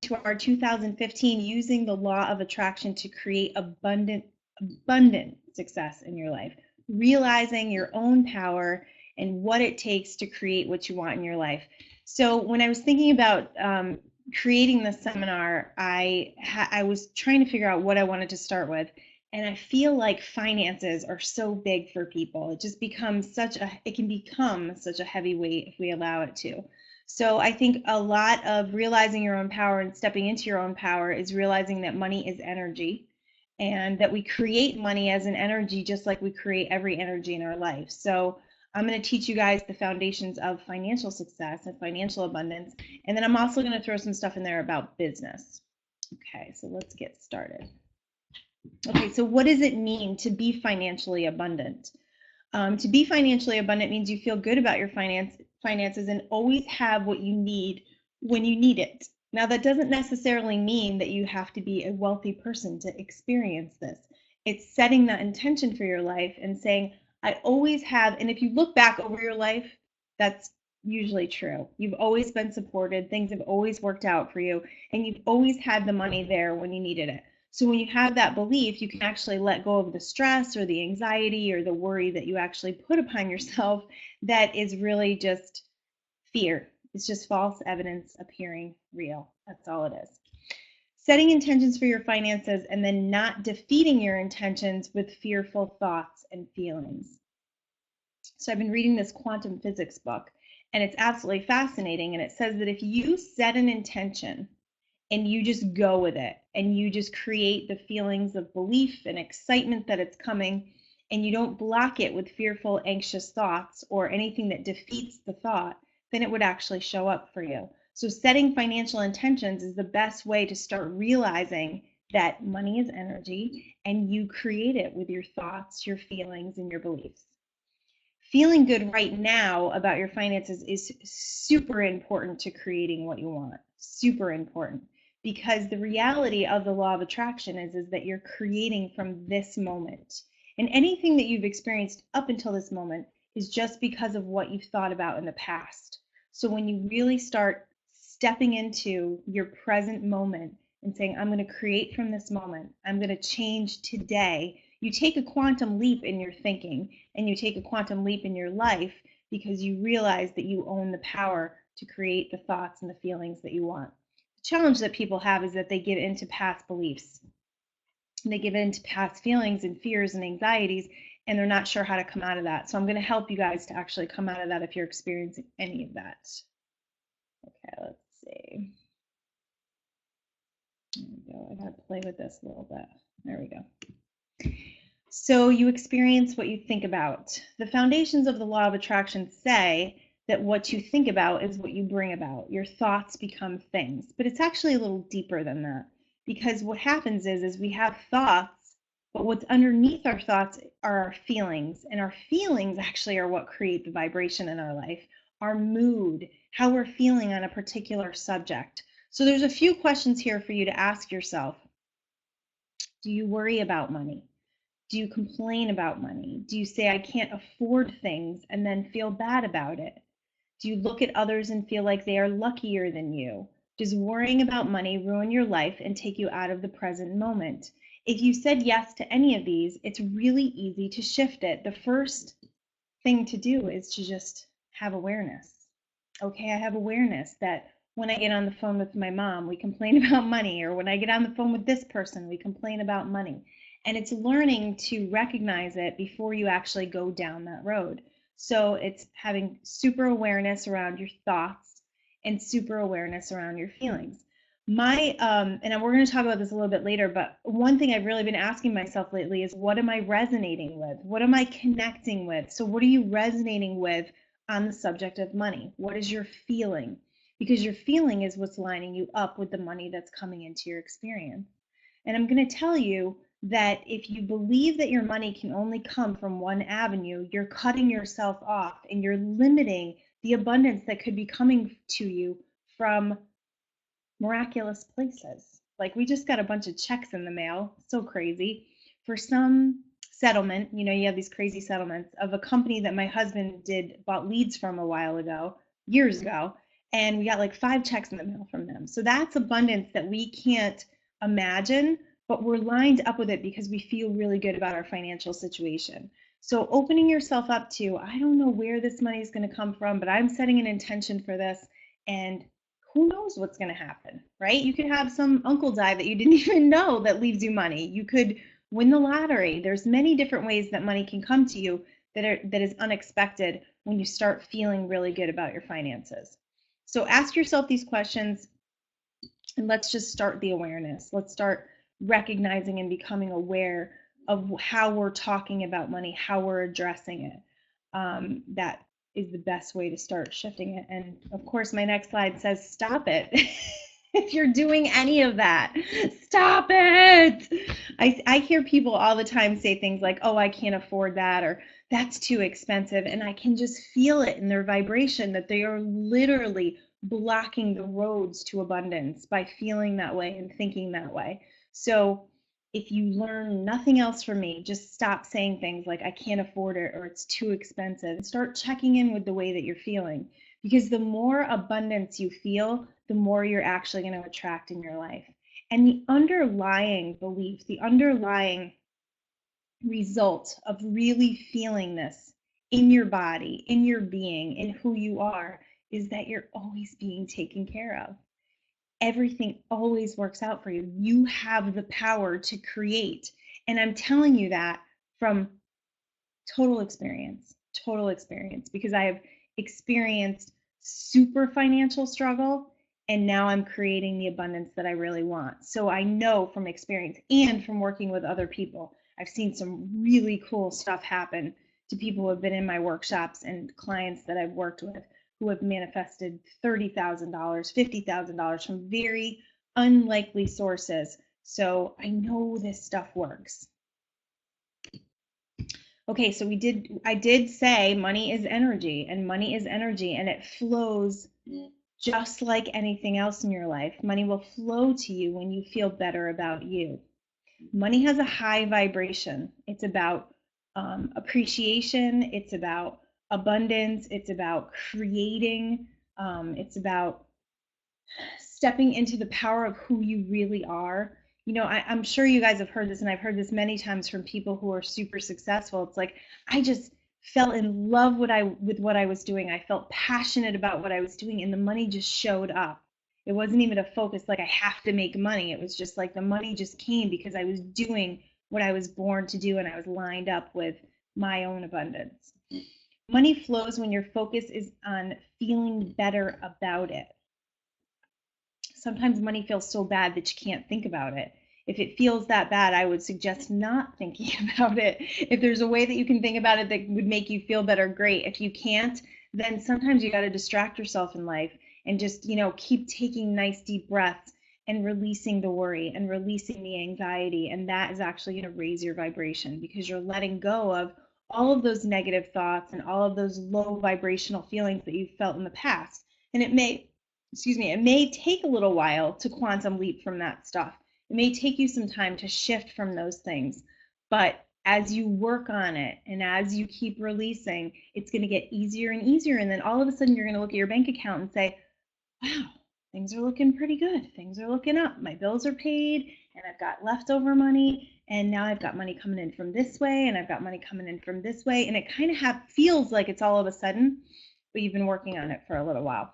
to our 2015 using the law of attraction to create abundant success in your life, realizing your own power and what it takes to create what you want in your life. So when I was thinking about creating this seminar, I was trying to figure out what I wanted to start with. And I feel like finances are so big for people. It just becomes it can become such a heavy weight if we allow it to. So I think a lot of realizing your own power and stepping into your own power is realizing that money is energy and that we create money as an energy just like we create every energy in our life. So I'm going to teach you guys the foundations of financial success and financial abundance. And then I'm also going to throw some stuff in there about business. Okay, so let's get started. Okay, so what does it mean to be financially abundant? To be financially abundant means you feel good about your finances and always have what you need when you need it. Now, that doesn't necessarily mean that you have to be a wealthy person to experience this. It's setting that intention for your life and saying, I always have, and if you look back over your life, that's usually true. You've always been supported, things have always worked out for you, and you've always had the money there when you needed it. So when you have that belief, you can actually let go of the stress or the anxiety or the worry that you actually put upon yourself that is really just fear. It's just false evidence appearing real. That's all it is. Setting intentions for your finances and then not defeating your intentions with fearful thoughts and feelings. So I've been reading this quantum physics book, and it's absolutely fascinating. And it says that if you set an intention and you just go with it and you just create the feelings of belief and excitement that it's coming, and you don't block it with fearful, anxious thoughts or anything that defeats the thought, then it would actually show up for you. So setting financial intentions is the best way to start realizing that money is energy and you create it with your thoughts, your feelings, and your beliefs. Feeling good right now about your finances is super important to creating what you want. Super important. Because the reality of the law of attraction is that you're creating from this moment. And anything that you've experienced up until this moment is just because of what you've thought about in the past. So when you really start stepping into your present moment and saying, I'm going to create from this moment, I'm going to change today, you take a quantum leap in your thinking and you take a quantum leap in your life because you realize that you own the power to create the thoughts and the feelings that you want. The challenge that people have is that they give into past beliefs. And they give into past feelings and fears and anxieties, and they're not sure how to come out of that. So I'm going to help you guys to actually come out of that if you're experiencing any of that. Okay, let's see. There we go. I got to play with this a little bit. There we go. So you experience what you think about. The foundations of the law of attraction say that what you think about is what you bring about. Your thoughts become things. But it's actually a little deeper than that. Because what happens is we have thoughts, but what's underneath our thoughts are our feelings. And our feelings actually are what create the vibration in our life. Our mood, how we're feeling on a particular subject. So there's a few questions here for you to ask yourself. Do you worry about money? Do you complain about money? Do you say, I can't afford things and then feel bad about it? Do you look at others and feel like they are luckier than you? Does worrying about money ruin your life and take you out of the present moment? If you said yes to any of these, it's really easy to shift it. The first thing to do is to just have awareness. Okay, I have awareness that when I get on the phone with my mom, we complain about money, or when I get on the phone with this person, we complain about money. And it's learning to recognize it before you actually go down that road. So it's having super awareness around your thoughts and super awareness around your feelings. And we're going to talk about this a little bit later, but one thing I've really been asking myself lately is, what am I resonating with? What am I connecting with? So what are you resonating with on the subject of money? What is your feeling? Because your feeling is what's lining you up with the money that's coming into your experience. And I'm going to tell you that if you believe that your money can only come from one avenue, you're cutting yourself off and you're limiting the abundance that could be coming to you from miraculous places. Like, we just got a bunch of checks in the mail, so crazy, for some settlement. You know, you have these crazy settlements of a company that my husband bought leads from a while ago, years ago, and we got like 5 checks in the mail from them. So that's abundance that we can't imagine, but we're lined up with it because we feel really good about our financial situation. So opening yourself up to, I don't know where this money is going to come from, but I'm setting an intention for this, and who knows what's going to happen, right? You could have some uncle die that you didn't even know that leaves you money. You could win the lottery. There's many different ways that money can come to you that is unexpected when you start feeling really good about your finances. So ask yourself these questions, and let's just start the awareness. Let's start recognizing and becoming aware of how we're talking about money, how we're addressing it. That is the best way to start shifting it. And of course, my next slide says, stop it. If you're doing any of that, stop it. I hear people all the time say things like, oh, I can't afford that, or that's too expensive. And I can just feel it in their vibration that they are literally blocking the roads to abundance by feeling that way and thinking that way. So if you learn nothing else from me, just stop saying things like, I can't afford it, or it's too expensive. Start checking in with the way that you're feeling. Because the more abundance you feel, the more you're actually going to attract in your life. And the underlying belief, the underlying result of really feeling this in your body, in your being, in who you are, is that you're always being taken care of. Everything always works out for you. You have the power to create. And I'm telling you that from total experience, because I have experienced super financial struggle, and now I'm creating the abundance that I really want. So I know from experience and from working with other people, I've seen some really cool stuff happen to people who have been in my workshops and clients that I've worked with who have manifested $30,000, $50,000 from very unlikely sources. So I know this stuff works. Okay, so I did say money is energy, and money is energy, and it flows just like anything else in your life. Money will flow to you when you feel better about you. Money has a high vibration. It's about appreciation, it's about abundance, it's about creating, it's about stepping into the power of who you really are. You know, I'm sure you guys have heard this, and I've heard this many times from people who are super successful. It's like, I just fell in love with what I was doing. I felt passionate about what I was doing, and the money just showed up. It wasn't even a focus like I have to make money. It was just like the money just came because I was doing what I was born to do, and I was lined up with my own abundance. Money flows when your focus is on feeling better about it. Sometimes money feels so bad that you can't think about it. If it feels that bad, I would suggest not thinking about it. If there's a way that you can think about it that would make you feel better, great. If you can't, then sometimes you got to distract yourself in life and just, keep taking nice deep breaths and releasing the worry and releasing the anxiety. And that is actually going to raise your vibration because you're letting go of all of those negative thoughts and all of those low vibrational feelings that you've felt in the past. And it may take a little while to quantum leap from that stuff. It may take you some time to shift from those things, but as you work on it and as you keep releasing, it's going to get easier and easier. And then all of a sudden, you're going to look at your bank account and say, wow, things are looking pretty good. Things are looking up. My bills are paid, and I've got leftover money. And now I've got money coming in from this way, and I've got money coming in from this way. And it kind of feels like it's all of a sudden, but you've been working on it for a little while.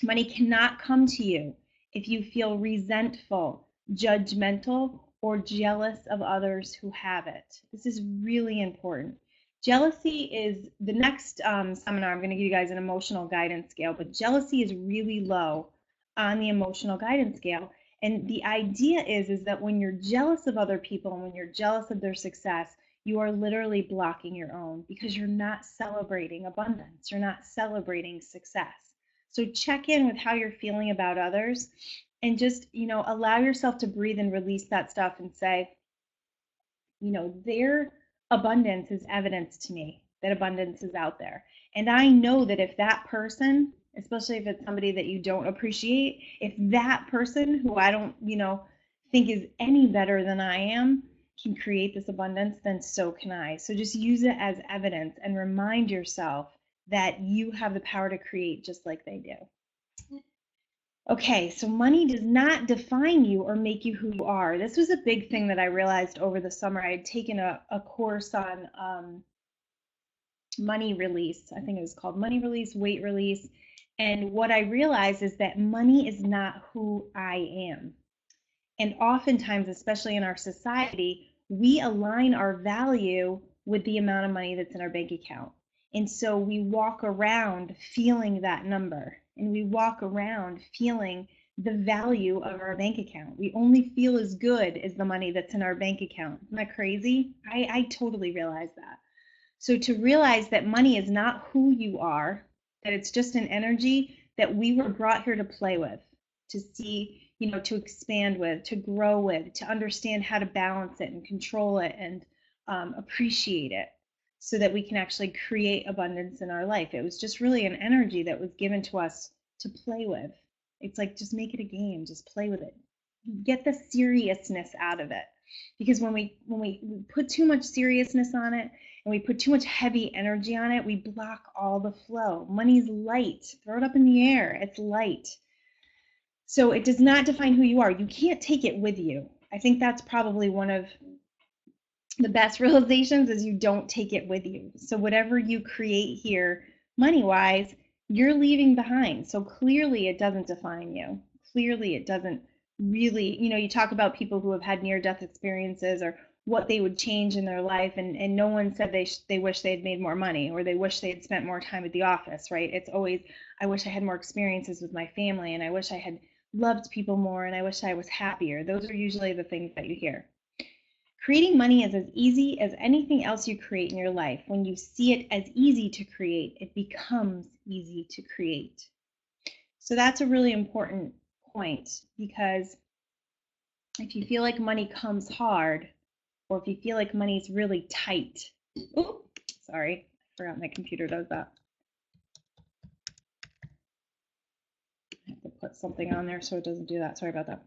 Money cannot come to you if you feel resentful, judgmental, or jealous of others who have it. This is really important. Jealousy is the next seminar. I'm going to give you guys an emotional guidance scale, but jealousy is really low on the emotional guidance scale. And the idea is that when you're jealous of other people and when you're jealous of their success, you are literally blocking your own because you're not celebrating abundance. You're not celebrating success. So check in with how you're feeling about others and just, allow yourself to breathe and release that stuff and say, their abundance is evidence to me that abundance is out there. And I know that if that person, especially if it's somebody that you don't appreciate, if that person who I don't, think is any better than I am can create this abundance, then so can I. So just use it as evidence and remind yourself that you have the power to create just like they do. Okay, so money does not define you or make you who you are. This was a big thing that I realized over the summer. I had taken a course on money release. I think it was called money release, weight release. And what I realized is that money is not who I am. And oftentimes, especially in our society, we align our value with the amount of money that's in our bank account. And so we walk around feeling that number, and we walk around feeling the value of our bank account. We only feel as good as the money that's in our bank account. Isn't that crazy? I totally realize that. So to realize that money is not who you are, that it's just an energy that we were brought here to play with, to see, to expand with, to grow with, to understand how to balance it and control it and appreciate it so that we can actually create abundance in our life. It was just really an energy that was given to us to play with. It's like, just make it a game, just play with it. Get the seriousness out of it. Because when we put too much seriousness on it and we put too much heavy energy on it, we block all the flow. Money's light. Throw it up in the air. It's light. So it does not define who you are. You can't take it with you. I think that's probably one of the best realizations, is you don't take it with you. So whatever you create here, money-wise, you're leaving behind. So clearly it doesn't define you. Clearly it doesn't really, you talk about people who have had near-death experiences or what they would change in their life, and no one said they wish they had made more money or they wish they had spent more time at the office, right? It's always, I wish I had more experiences with my family, and I wish I had loved people more, and I wish I was happier. Those are usually the things that you hear. Creating money is as easy as anything else you create in your life. When you see it as easy to create, it becomes easy to create. So that's a really important point, because if you feel like money comes hard, or if you feel like money's really tight, oh, sorry, I forgot my computer does that. I have to put something on there so it doesn't do that. Sorry about that.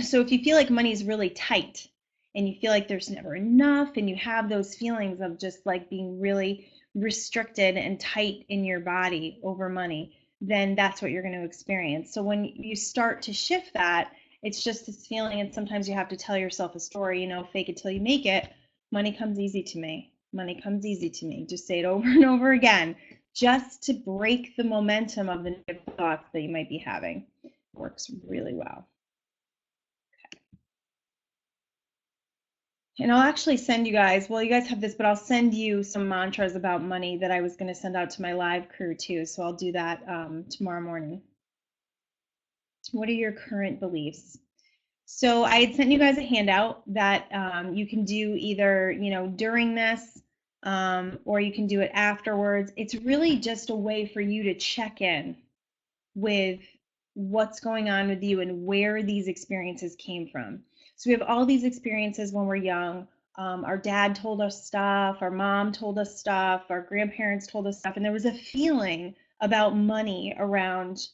So if you feel like money's really tight and you feel like there's never enough, and you have those feelings of just like being really restricted and tight in your body over money, then that's what you're going to experience. So when you start to shift that, it's just this feeling, and sometimes you have to tell yourself a story, fake it till you make it. Money comes easy to me. Money comes easy to me. Just say it over and over again, just to break the momentum of the negative thoughts that you might be having. It works really well. And I'll actually send you guys, well, you guys have this, but I'll send you some mantras about money that I was going to send out to my live crew too. So I'll do that tomorrow morning. What are your current beliefs? So I had sent you guys a handout that you can do either, during this or you can do it afterwards. It's really just a way for you to check in with what's going on with you and where these experiences came from. So we have all these experiences when we're young. Our dad told us stuff, our mom told us stuff, our grandparents told us stuff, and there was a feeling about money around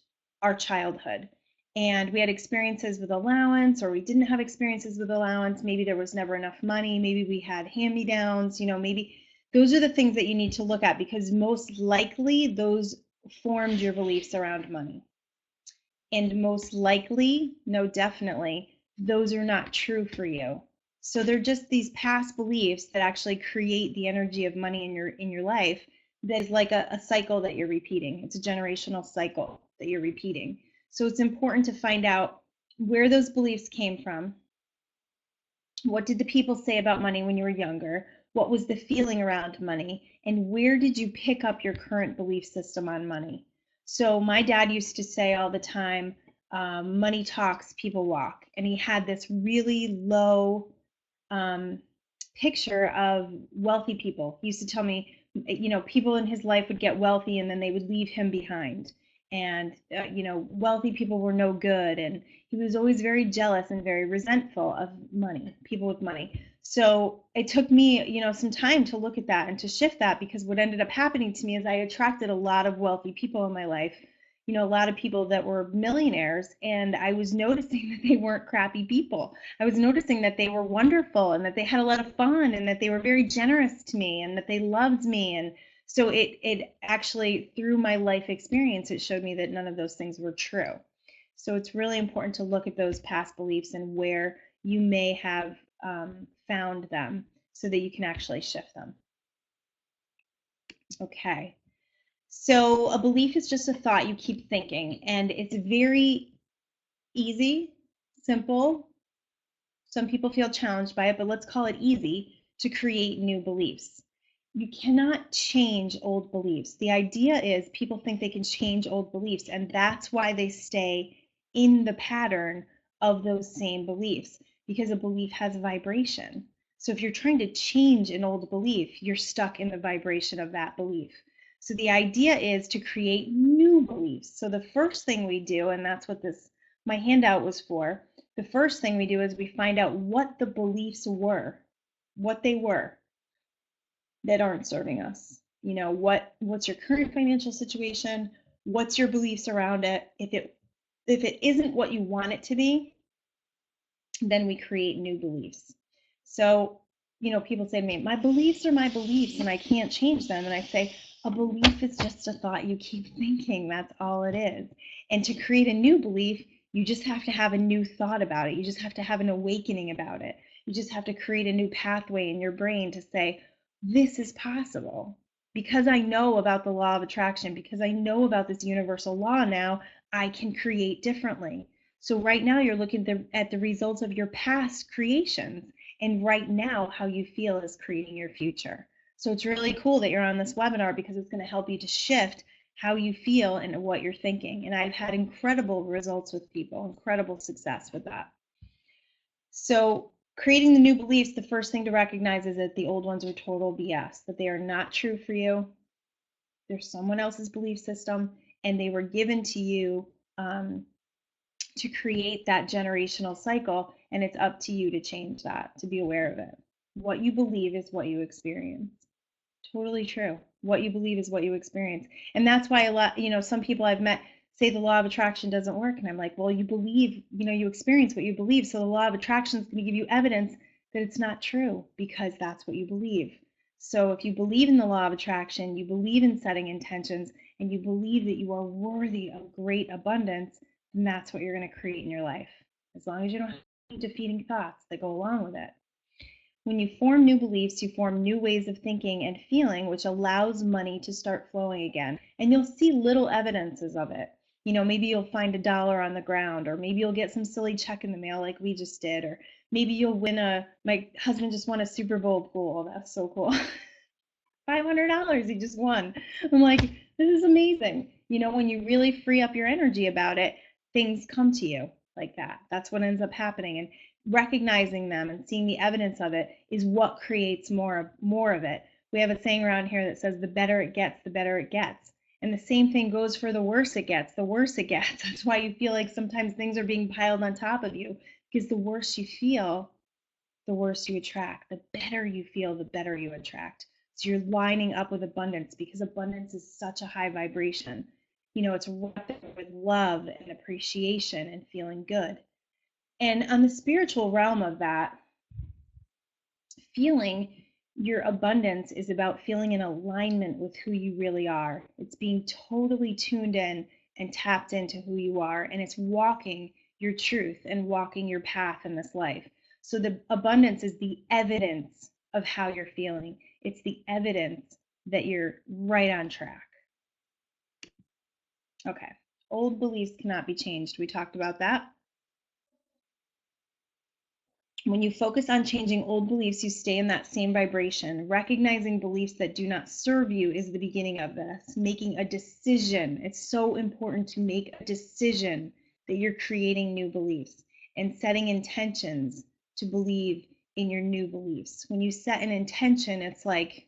our childhood. And we had experiences with allowance, or we didn't have experiences with allowance. Maybe there was never enough money. Maybe we had hand-me-downs. Maybe those are the things that you need to look at, because most likely those formed your beliefs around money. And most likely, no, definitely, those are not true for you. So they're just these past beliefs that actually create the energy of money in your life. That is like a cycle that you're repeating. It's a generational cycle that you're repeating. So it's important to find out where those beliefs came from. What did the people say about money when you were younger? What was the feeling around money? And where did you pick up your current belief system on money? So my dad used to say all the time, money talks, people walk. And he had this really low picture of wealthy people. He used to tell me, people in his life would get wealthy and then they would leave him behind. And, wealthy people were no good. And he was always very jealous and very resentful of money, people with money. So it took me, some time to look at that and to shift that, because what ended up happening to me is I attracted a lot of wealthy people in my life, a lot of people that were millionaires, and I was noticing that they weren't crappy people. I was noticing that they were wonderful and that they had a lot of fun and that they were very generous to me and that they loved me. And So it actually, through my life experience, it showed me that none of those things were true. So it's really important to look at those past beliefs and where you may have found them so that you can actually shift them. Okay. So a belief is just a thought you keep thinking, and it's very easy, simple. Some people feel challenged by it, but let's call it easy to create new beliefs. You cannot change old beliefs. The idea is people think they can change old beliefs, and that's why they stay in the pattern of those same beliefs, because a belief has vibration. So if you're trying to change an old belief, you're stuck in the vibration of that belief. So the idea is to create new beliefs. So the first thing we do, and that's what my handout was for, the first thing we do is we find out what the beliefs were, what they were that aren't serving us. You know, what's your current financial situation? What's your beliefs around it? If it isn't what you want it to be, then we create new beliefs. So, you know, people say to me, my beliefs are my beliefs and I can't change them. And I say, a belief is just a thought you keep thinking. That's all it is. And to create a new belief, you just have to have a new thought about it. You just have to have an awakening about it. You just have to create a new pathway in your brain to say, this is possible. Because I know about the law of attraction, because I know about this universal law now, I can create differently. So right now you're looking at the results of your past creations, and right now how you feel is creating your future. So it's really cool that you're on this webinar because it's going to help you to shift how you feel and what you're thinking. And I've had incredible results with people, incredible success with that. So creating the new beliefs, the first thing to recognize is that the old ones are total BS, that they are not true for you. They're someone else's belief system, and they were given to you to create that generational cycle, and it's up to you to change that, to be aware of it. What you believe is what you experience. Totally true. What you believe is what you experience. And that's why a lot, you know, some people I've met say the law of attraction doesn't work. And I'm like, well, you believe, you know, you experience what you believe. So the law of attraction is going to give you evidence that it's not true because that's what you believe. So if you believe in the law of attraction, you believe in setting intentions, and you believe that you are worthy of great abundance, then that's what you're going to create in your life. As long as you don't have defeating thoughts that go along with it. When you form new beliefs, you form new ways of thinking and feeling, which allows money to start flowing again. And you'll see little evidences of it. You know, maybe you'll find $1 on the ground, or maybe you'll get some silly check in the mail like we just did, or maybe you'll win my husband just won a Super Bowl pool. That's so cool. $500 he just won. I'm like, this is amazing. You know, when you really free up your energy about it, things come to you like that. That's what ends up happening. And recognizing them and seeing the evidence of it is what creates more of it. We have a saying around here that says the better it gets, the better it gets. And the same thing goes for the worse it gets, the worse it gets. That's why you feel like sometimes things are being piled on top of you, because the worse you feel, the worse you attract. The better you feel, the better you attract. So you're lining up with abundance, because abundance is such a high vibration. You know, it's wrapped with love and appreciation and feeling good. And on the spiritual realm of that, feeling your abundance is about feeling in alignment with who you really are. It's being totally tuned in and tapped into who you are, and it's walking your truth and walking your path in this life. So the abundance is the evidence of how you're feeling. It's the evidence that you're right on track. Okay. Old beliefs cannot be changed. We talked about that. When you focus on changing old beliefs, you stay in that same vibration. Recognizing beliefs that do not serve you is the beginning of this. Making a decision. It's so important to make a decision that you're creating new beliefs, and setting intentions to believe in your new beliefs. When you set an intention, it's like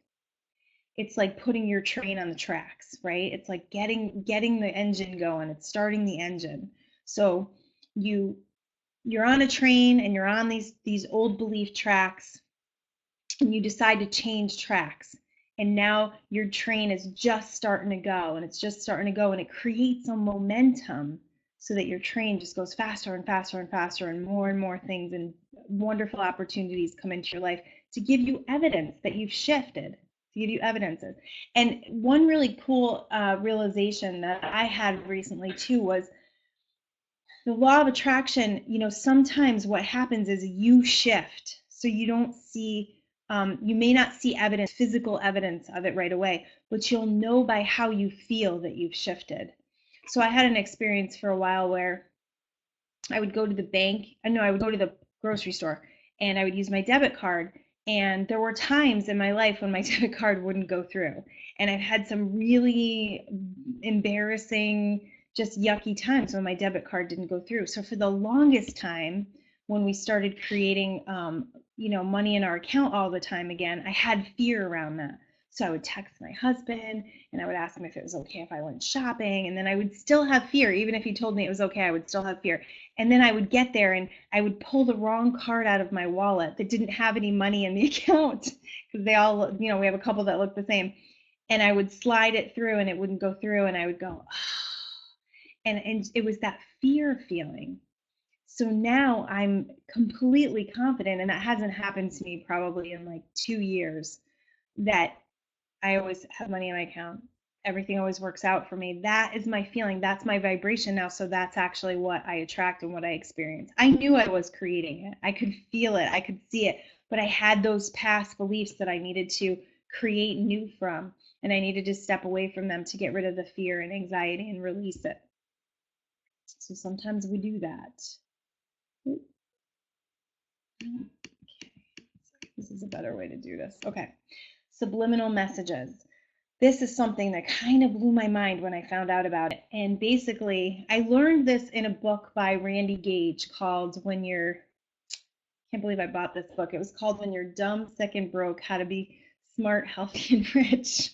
putting your train on the tracks, right? It's like getting the engine going. It's starting the engine. So you're on a train and you're on these old belief tracks, and you decide to change tracks, and now your train is just starting to go, and it's just starting to go, and it creates a momentum so that your train just goes faster and faster and faster, and more things and wonderful opportunities come into your life to give you evidence that you've shifted. to give you evidences. And one really cool realization that I had recently too was the law of attraction. Sometimes what happens is you shift. So you don't see, you may not see evidence, physical evidence of it right away, but you'll know by how you feel that you've shifted. So I had an experience for a while where I would go to the bank. I would go to the grocery store and I would use my debit card. And there were times in my life when my debit card wouldn't go through. And I've had some really embarrassing, just yucky times when my debit card didn't go through. So for the longest time, when we started creating, money in our account all the time again, I had fear around that. So I would text my husband and I would ask him if it was okay if I went shopping. And then I would still have fear. Even if he told me it was okay, I would still have fear. And then I would get there and I would pull the wrong card out of my wallet that didn't have any money in the account because they all, we have a couple that look the same. And I would slide it through and it wouldn't go through. And I would go, oh. And it was that fear feeling. So now I'm completely confident, and that hasn't happened to me probably in like 2 years, that I always have money in my account. Everything always works out for me. That is my feeling. That's my vibration now. So that's actually what I attract and what I experience. I knew I was creating it. I could feel it. I could see it. But I had those past beliefs that I needed to create new from. And I needed to step away from them to get rid of the fear and anxiety and release it. So sometimes we do that. Okay. This is a better way to do this. Okay. Subliminal messages. This is something that kind of blew my mind when I found out about it. And basically, I learned this in a book by Randy Gage called When You're, can't believe I bought this book. It was called When You're Dumb, Sick, and Broke, How to Be Smart, Healthy, and Rich.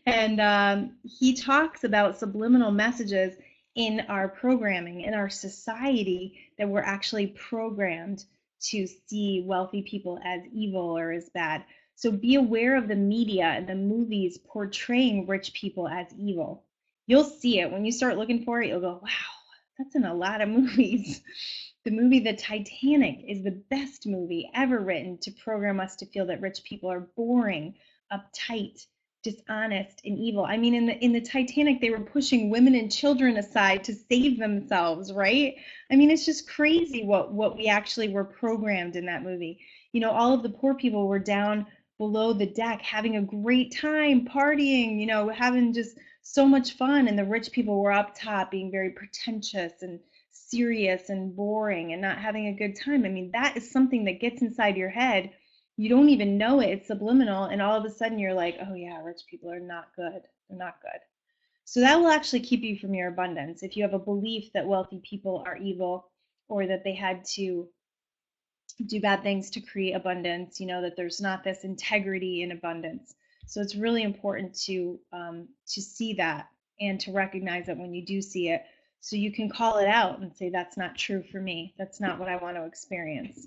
And he talks about subliminal messages in our programming, in our society, that we're actually programmed to see wealthy people as evil or as bad. So be aware of the media and the movies portraying rich people as evil. You'll see it when you start looking for it. You'll go, wow, that's in a lot of movies. The movie The Titanic is the best movie ever written to program us to feel that rich people are boring, uptight, dishonest, and evil. I mean, in the Titanic, they were pushing women and children aside to save themselves, right? I mean, it's just crazy what we actually were programmed in that movie. All of the poor people were down below the deck having a great time partying, having just so much fun, and the rich people were up top being very pretentious and serious and boring and not having a good time. I mean, that is something that gets inside your head. You don't even know it. It's subliminal. And all of a sudden you're like, oh yeah, rich people are not good. They're not good. So that will actually keep you from your abundance. If you have a belief that wealthy people are evil or that they had to do bad things to create abundance, that there's not this integrity in abundance. So it's really important to see that and to recognize it when you do see it, so you can call it out and say, that's not true for me. That's not what I want to experience.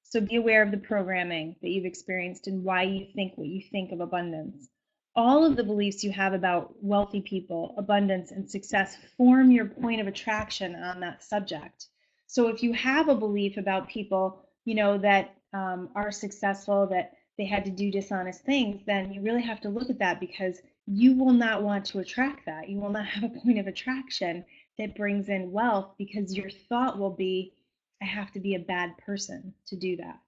So be aware of the programming that you've experienced and why you think what you think of abundance. All of the beliefs you have about wealthy people, abundance, and success form your point of attraction on that subject. So if you have a belief about people, that are successful, that they had to do dishonest things, then you really have to look at that, because you will not want to attract that. You will not have a point of attraction that brings in wealth, because your thought will be, I have to be a bad person to do that.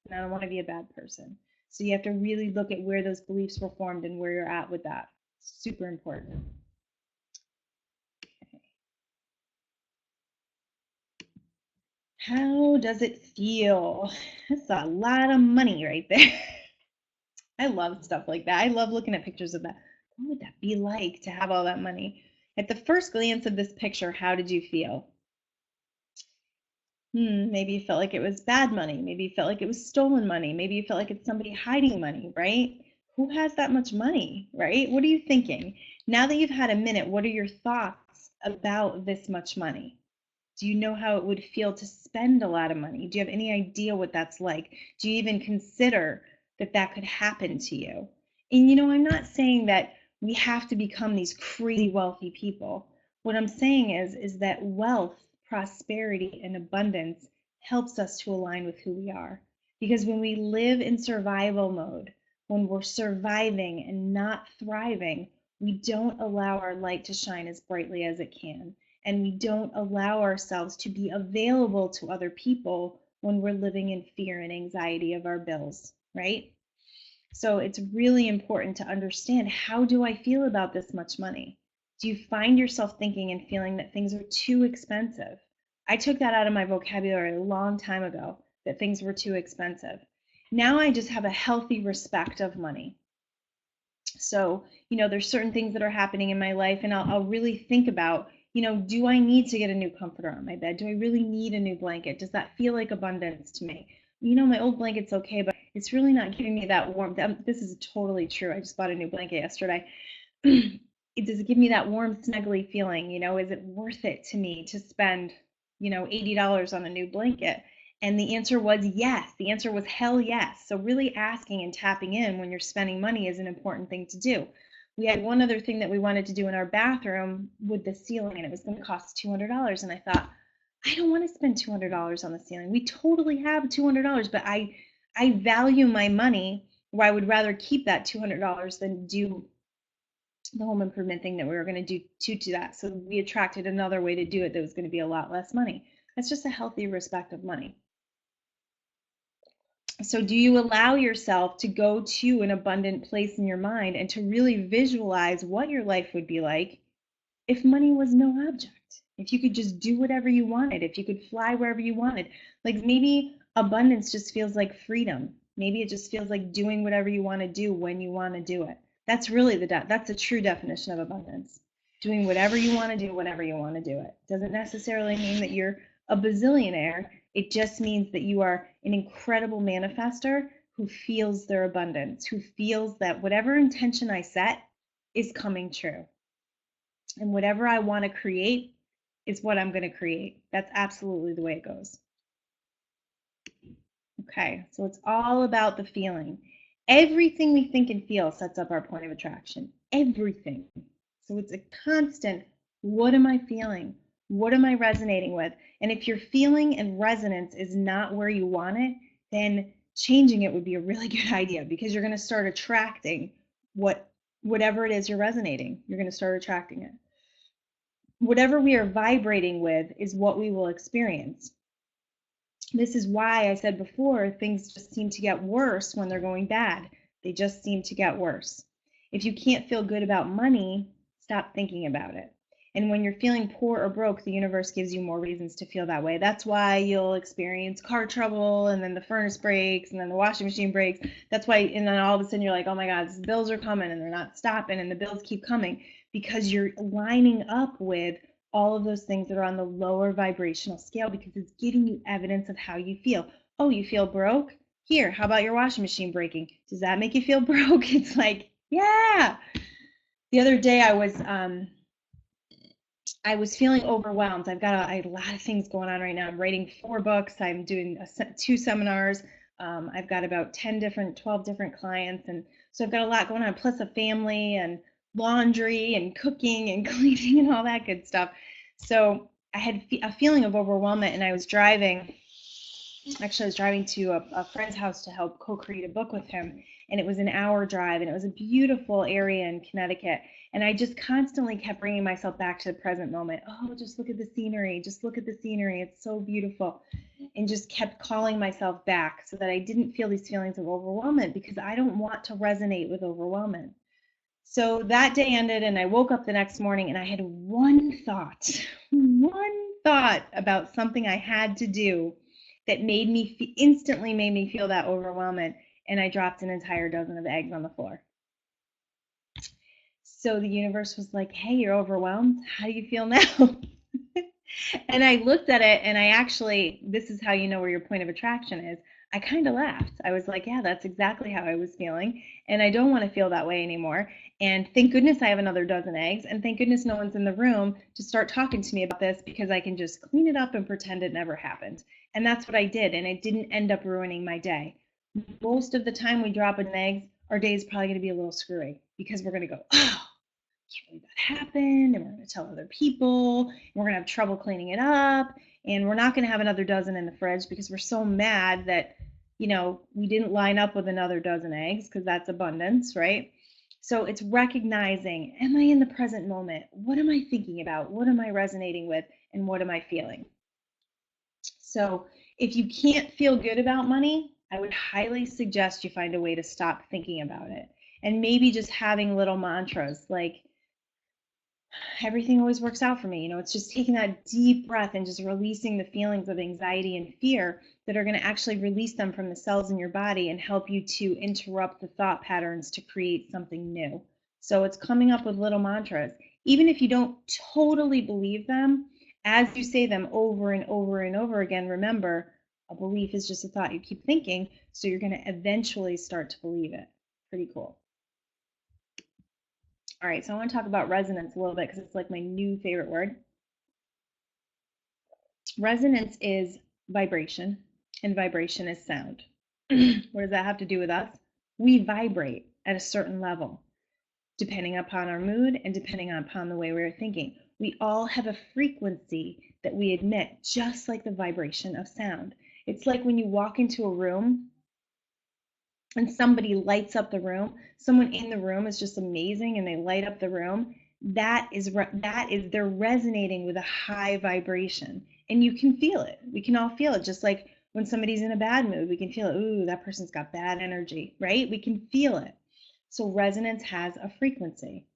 And I don't want to be a bad person. So you have to really look at where those beliefs were formed and where you're at with that. Super important. Okay. How does it feel? That's a lot of money right there. I love stuff like that. I love looking at pictures of that. What would that be like to have all that money? At the first glance of this picture, how did you feel? Maybe you felt like it was bad money. Maybe you felt like it was stolen money. Maybe you felt like it's somebody hiding money, right? Who has that much money, right? What are you thinking? Now that you've had a minute, what are your thoughts about this much money? Do you know how it would feel to spend a lot of money? Do you have any idea what that's like? Do you even consider that that could happen to you? And I'm not saying that we have to become these crazy wealthy people. What I'm saying is that wealth, prosperity, and abundance helps us to align with who we are. Because when we live in survival mode, when we're surviving and not thriving, we don't allow our light to shine as brightly as it can. And we don't allow ourselves to be available to other people when we're living in fear and anxiety of our bills, right? So it's really important to understand, how do I feel about this much money? Do you find yourself thinking and feeling that things are too expensive? I took that out of my vocabulary a long time ago, that things were too expensive. Now I just have a healthy respect of money. So, there's certain things that are happening in my life, and I'll really think about, do I need to get a new comforter on my bed? Do I really need a new blanket? Does that feel like abundance to me? My old blanket's okay, but it's really not giving me that warmth. This is totally true. I just bought a new blanket yesterday. Does it give me that warm, snuggly feeling? Is it worth it to me to spend, $80 on a new blanket? And the answer was yes. The answer was hell yes. So really asking and tapping in when you're spending money is an important thing to do. We had one other thing that we wanted to do in our bathroom with the ceiling, and it was going to cost $200. And I thought, I don't want to spend $200 on the ceiling. We totally have $200, but I value my money, where I would rather keep that $200 than do the home improvement thing that we were going to do to that. So we attracted another way to do it that was going to be a lot less money. That's just a healthy respect of money. So do you allow yourself to go to an abundant place in your mind and to really visualize what your life would be like if money was no object? If you could just do whatever you wanted, if you could fly wherever you wanted. Like, maybe abundance just feels like freedom. Maybe it just feels like doing whatever you want to do when you want to do it. That's really that's a true definition of abundance. Doing whatever you want to do whenever you want to do it. Doesn't necessarily mean that you're a bazillionaire. It just means that you are an incredible manifester who feels their abundance, who feels that whatever intention I set is coming true. And whatever I want to create is what I'm going to create. That's absolutely the way it goes. Okay, so it's all about the feeling. Everything we think and feel sets up our point of attraction. Everything. So it's a constant, what am I feeling? What am I resonating with? And if your feeling and resonance is not where you want it, then changing it would be a really good idea, because you're going to start attracting whatever it is you're resonating. You're going to start attracting it. Whatever we are vibrating with is what we will experience. This is why I said before, things just seem to get worse when they're going bad. They just seem to get worse. If you can't feel good about money, stop thinking about it. And when you're feeling poor or broke, the universe gives you more reasons to feel that way. That's why you'll experience car trouble, and then the furnace breaks, and then the washing machine breaks. That's why, and then all of a sudden you're like, oh my God, these bills are coming, and they're not stopping, and the bills keep coming, because you're lining up with all of those things that are on the lower vibrational scale, because it's giving you evidence of how you feel. Oh, you feel broke? Here, how about your washing machine breaking? Does that make you feel broke? It's like, yeah. The other day I was feeling overwhelmed. I've got a lot of things going on right now. I'm writing 4 books. I'm doing 2 seminars. I've got about 12 different clients. And so I've got a lot going on, plus a family and laundry and cooking and cleaning and all that good stuff. So I had a feeling of overwhelmment, and I was driving. Actually, I was driving to a friend's house to help co-create a book with him. And it was an hour drive, and it was a beautiful area in Connecticut. And I just constantly kept bringing myself back to the present moment. Oh, just look at the scenery. Just look at the scenery. It's so beautiful. And just kept calling myself back so that I didn't feel these feelings of overwhelmment, because I don't want to resonate with overwhelmment. So that day ended, and I woke up the next morning, and I had one thought about something I had to do that instantly made me feel that overwhelmment. And I dropped an entire dozen of eggs on the floor. So the universe was like, hey, you're overwhelmed. How do you feel now? And I looked at it, and this is how you know where your point of attraction is. I kind of laughed. I was like, yeah, that's exactly how I was feeling. And I don't want to feel that way anymore. And thank goodness I have another dozen eggs. And thank goodness no one's in the room to start talking to me about this, because I can just clean it up and pretend it never happened. And that's what I did. And it didn't end up ruining my day. Most of the time we drop in eggs, our day is probably going to be a little screwy, because we're going to go, oh, can't believe that happened, and we're going to tell other people, and we're going to have trouble cleaning it up, and we're not going to have another dozen in the fridge because we're so mad that we didn't line up with another dozen eggs because that's abundance, right? So it's recognizing, am I in the present moment? What am I thinking about? What am I resonating with? And what am I feeling? So if you can't feel good about money, I would highly suggest you find a way to stop thinking about it. And maybe just having little mantras like, everything always works out for me. It's just taking that deep breath and just releasing the feelings of anxiety and fear that are going to actually release them from the cells in your body and help you to interrupt the thought patterns to create something new. So it's coming up with little mantras. Even if you don't totally believe them, as you say them over and over and over again, remember, a belief is just a thought you keep thinking, so you're going to eventually start to believe it. Pretty cool. All right, so I want to talk about resonance a little bit because it's like my new favorite word. Resonance is vibration, and vibration is sound. What does that have to do with us? We vibrate at a certain level, depending upon our mood and depending upon the way we're thinking. We all have a frequency that we emit, just like the vibration of sound. It's like when you walk into a room and somebody lights up the room, someone in the room is just amazing and they light up the room. That is they're resonating with a high vibration, and you can feel it. We can all feel it, just like when somebody's in a bad mood, we can feel it. Ooh, that person's got bad energy, right? We can feel it. So resonance has a frequency.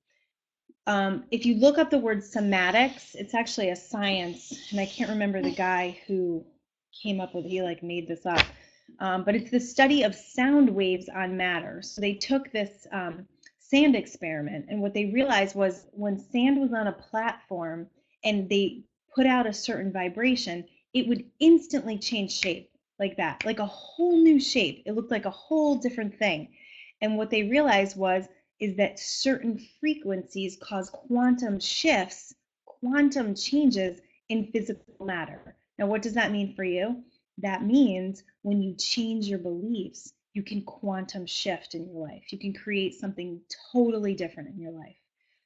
If you look up the word somatics, it's actually a science, and I can't remember the guy who came up with it. He like made this up. But it's the study of sound waves on matter. So they took this sand experiment, and what they realized was when sand was on a platform and they put out a certain vibration, it would instantly change shape like that, like a whole new shape. It looked like a whole different thing. And what they realized is that certain frequencies cause quantum shifts, quantum changes in physical matter. Now, what does that mean for you? That means when you change your beliefs, you can quantum shift in your life. You can create something totally different in your life.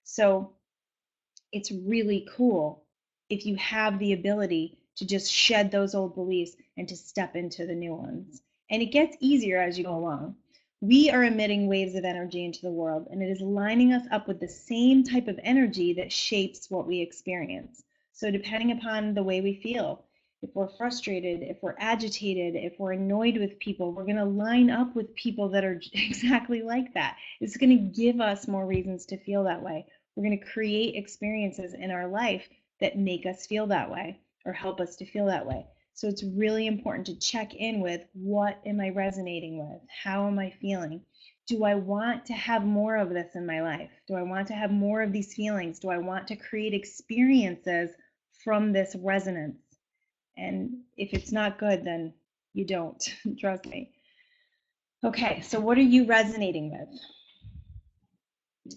So it's really cool if you have the ability to just shed those old beliefs and to step into the new ones. And it gets easier as you go along. We are emitting waves of energy into the world, and it is lining us up with the same type of energy that shapes what we experience. So depending upon the way we feel, if we're frustrated, if we're agitated, if we're annoyed with people, we're going to line up with people that are exactly like that. It's going to give us more reasons to feel that way. We're going to create experiences in our life that make us feel that way or help us to feel that way. So it's really important to check in with, what am I resonating with? How am I feeling? Do I want to have more of this in my life? Do I want to have more of these feelings? Do I want to create experiences from this resonance? And if it's not good, then you don't. Trust me. Okay, so what are you resonating with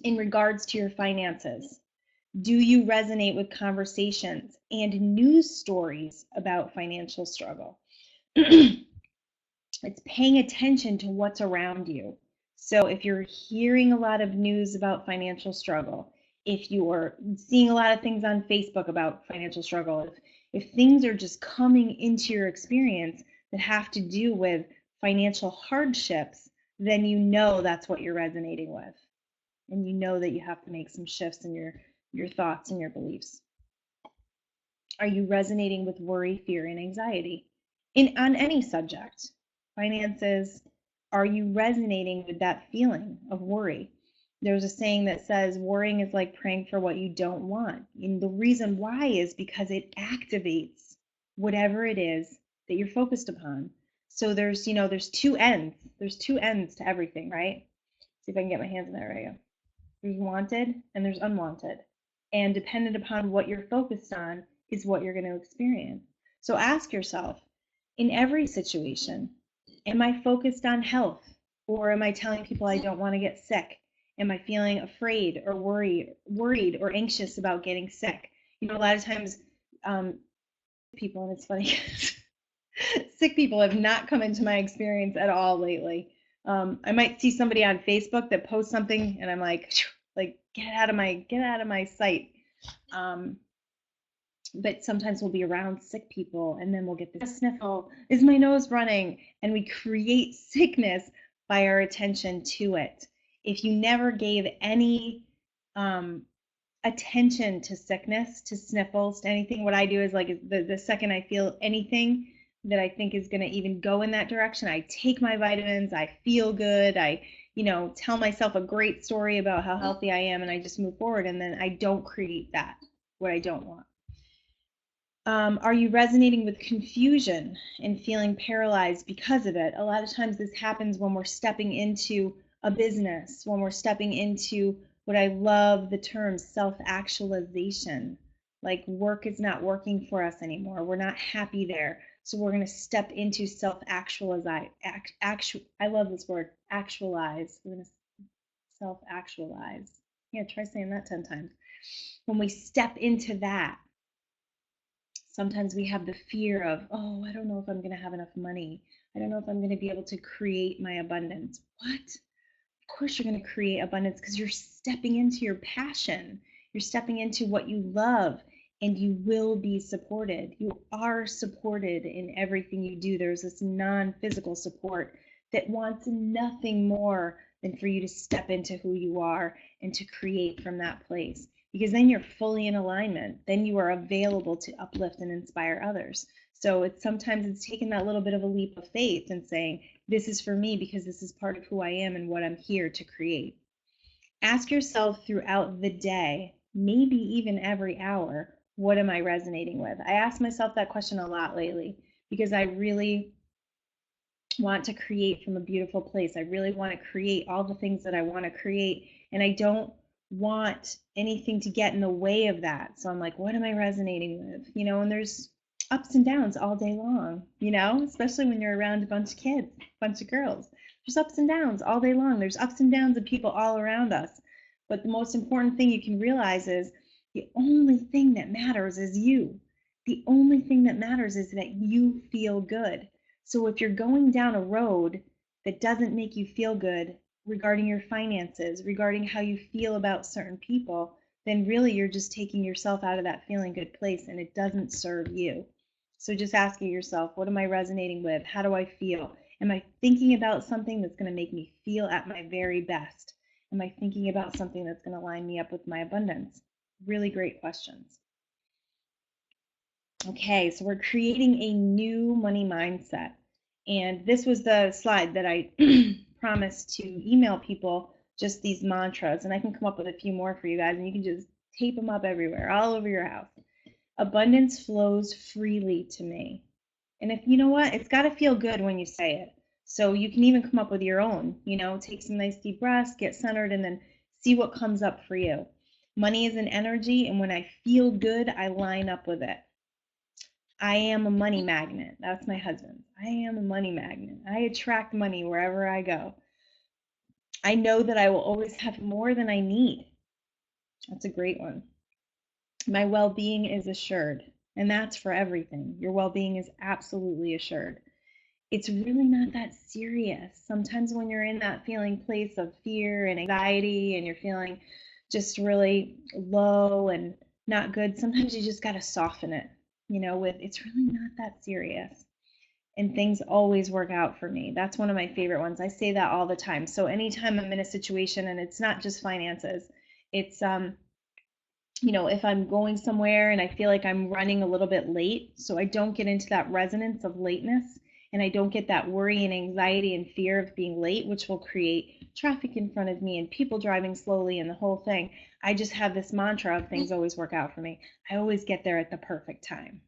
in regards to your finances? Do you resonate with conversations and news stories about financial struggle? It's paying attention to what's around you. So if you're hearing a lot of news about financial struggle, if you're seeing a lot of things on Facebook about financial struggle, if things are just coming into your experience that have to do with financial hardships, then you know that's what you're resonating with. And you know that you have to make some shifts in your thoughts and your beliefs. Are you resonating with worry, fear, and anxiety on any subject? Finances, are you resonating with that feeling of worry? There's a saying that says worrying is like praying for what you don't want. And the reason why is because it activates whatever it is that you're focused upon. So there's two ends. There's two ends to everything, right? See if I can get my hands in there. Right now. There's wanted and there's unwanted. And dependent upon what you're focused on is what you're going to experience. So ask yourself, in every situation, am I focused on health? Or am I telling people I don't want to get sick? Am I feeling afraid or worried or anxious about getting sick? A lot of times people, and it's funny, sick people have not come into my experience at all lately. I might see somebody on Facebook that posts something and I'm like, get out of my sight. but sometimes we'll be around sick people and then we'll get this sniffle. Is my nose running? And we create sickness by our attention to it. If you never gave any attention to sickness, to sniffles, to anything, what I do is like the second I feel anything that I think is going to even go in that direction, I take my vitamins, I feel good, I tell myself a great story about how healthy I am, and I just move forward, and then I don't create that, what I don't want. Are you resonating with confusion and feeling paralyzed because of it? A lot of times this happens when we're stepping into a business, when we're stepping into what I love the term self-actualization. Like work is not working for us anymore. We're not happy there. So we're going to step into self-actualize. I love this word, actualize. We're going to self-actualize. Yeah, try saying that 10 times. When we step into that, sometimes we have the fear of, oh, I don't know if I'm going to have enough money. I don't know if I'm going to be able to create my abundance. What? Of course you're going to create abundance because you're stepping into your passion. You're stepping into what you love, and you will be supported. You are supported in everything you do. There's this non-physical support that wants nothing more than for you to step into who you are and to create from that place. Because then you're fully in alignment. Then you are available to uplift and inspire others. So sometimes it's taking that little bit of a leap of faith and saying, this is for me because this is part of who I am and what I'm here to create. Ask yourself throughout the day, maybe even every hour, what am I resonating with? I ask myself that question a lot lately because I really want to create from a beautiful place. I really want to create all the things that I want to create, and I don't want anything to get in the way of that. So I'm like, what am I resonating with? And there's ups and downs all day long, especially when you're around a bunch of kids, a bunch of girls. There's ups and downs all day long. There's ups and downs of people all around us. But the most important thing you can realize is the only thing that matters is you. The only thing that matters is that you feel good. So if you're going down a road that doesn't make you feel good regarding your finances, regarding how you feel about certain people, then really you're just taking yourself out of that feeling good place, and it doesn't serve you. So just asking yourself, what am I resonating with? How do I feel? Am I thinking about something that's going to make me feel at my very best? Am I thinking about something that's going to line me up with my abundance? Really great questions. Okay, so we're creating a new money mindset. And this was the slide that I promised to email people, just these mantras. And I can come up with a few more for you guys, and you can just tape them up everywhere, all over your house. Abundance flows freely to me. And if you know what, it's got to feel good when you say it. So you can even come up with your own, take some nice deep breaths, get centered, and then see what comes up for you. Money is an energy, and when I feel good, I line up with it. I am a money magnet. That's my husband. I am a money magnet. I attract money wherever I go. I know that I will always have more than I need. That's a great one. My well-being is assured, and that's for everything. Your well-being is absolutely assured. It's really not that serious. Sometimes when you're in that feeling place of fear and anxiety and you're feeling just really low and not good, sometimes you just got to soften it. With it's really not that serious, and things always work out for me. That's one of my favorite ones. I say that all the time. So anytime I'm in a situation, and it's not just finances, it's if I'm going somewhere and I feel like I'm running a little bit late, so I don't get into that resonance of lateness, and I don't get that worry and anxiety and fear of being late, which will create traffic in front of me and people driving slowly and the whole thing. I just have this mantra of things always work out for me. I always get there at the perfect time.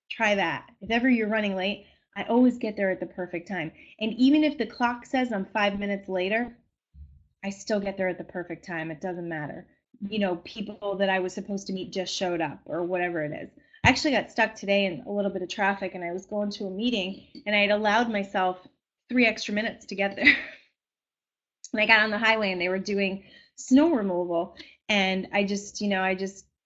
Try that. If ever you're running late, I always get there at the perfect time. And even if the clock says I'm 5 minutes later, I still get there at the perfect time. It doesn't matter. People that I was supposed to meet just showed up or whatever it is. I actually got stuck today in a little bit of traffic, and I was going to a meeting, and I had allowed myself 3 extra minutes to get there. And I got on the highway, and they were doing snow removal, and I just